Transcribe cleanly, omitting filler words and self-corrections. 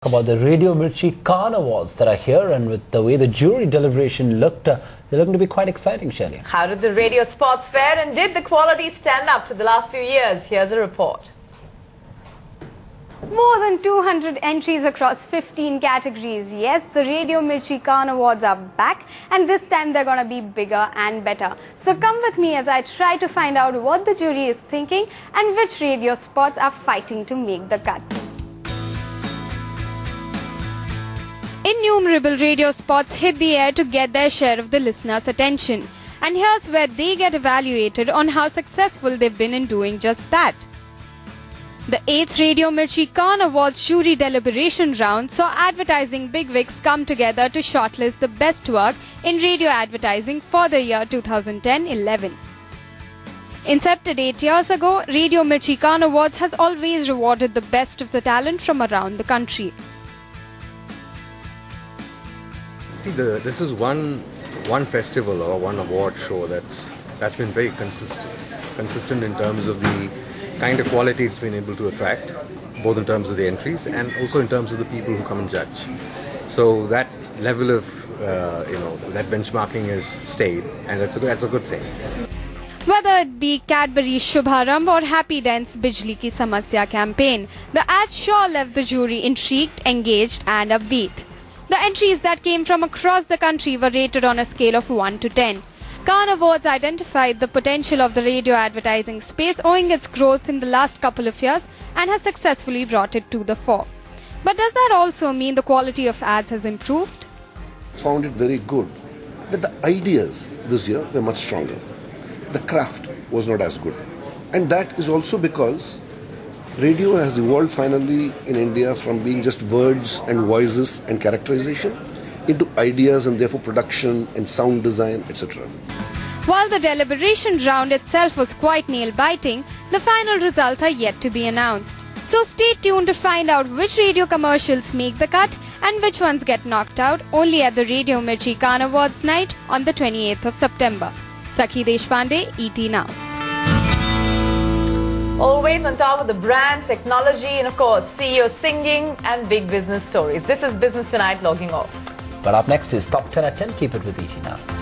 About the Radio Mirchi Khan Awards that are here, and with the way the jury deliberation looked, they're looking to be quite exciting, Shelley. How did the radio spots fare, and did the quality stand up to the last few years? Here's a report. More than 200 entries across 15 categories. Yes, the Radio Mirchi Khan Awards are back, and this time they're going to be bigger and better. So come with me as I try to find out what the jury is thinking and which radio spots are fighting to make the cut. Innumerable radio spots hit the air to get their share of the listeners' attention. And here's where they get evaluated on how successful they've been in doing just that. The 8th Radio Mirchi Khan Awards jury deliberation round saw advertising bigwigs come together to shortlist the best work in radio advertising for the year 2010-11. Incepted 8 years ago, Radio Mirchi Khan Awards has always rewarded the best of the talent from around the country. See, this is one festival or one award show that's been very consistent in terms of the kind of quality it's been able to attract, both in terms of the entries and also in terms of the people who come and judge. So that level of that benchmarking has stayed, and that's a good thing. Whether it be Cadbury Shubharamb or Happy Dance Bijli Ki Samasya campaign, the ads sure left the jury intrigued, engaged and upbeat. The entries that came from across the country were rated on a scale of 1 to 10. Khan Awards identified the potential of the radio advertising space owing its growth in the last couple of years and has successfully brought it to the fore. But does that also mean the quality of ads has improved? Found it very good that the ideas this year were much stronger. The craft was not as good. And that is also because radio has evolved finally in India from being just words and voices and characterization into ideas and therefore production and sound design, etc. While the deliberation round itself was quite nail-biting, the final results are yet to be announced. So stay tuned to find out which radio commercials make the cut and which ones get knocked out only at the Radio Mirchi Khan Awards night on the 28th of September. Sakhi Deshpande, ET Now. Always on top of the brand, technology and of course CEO singing and big business stories. This is Business Tonight logging off. But up next is Top 10 at 10. Keep it with ET Now.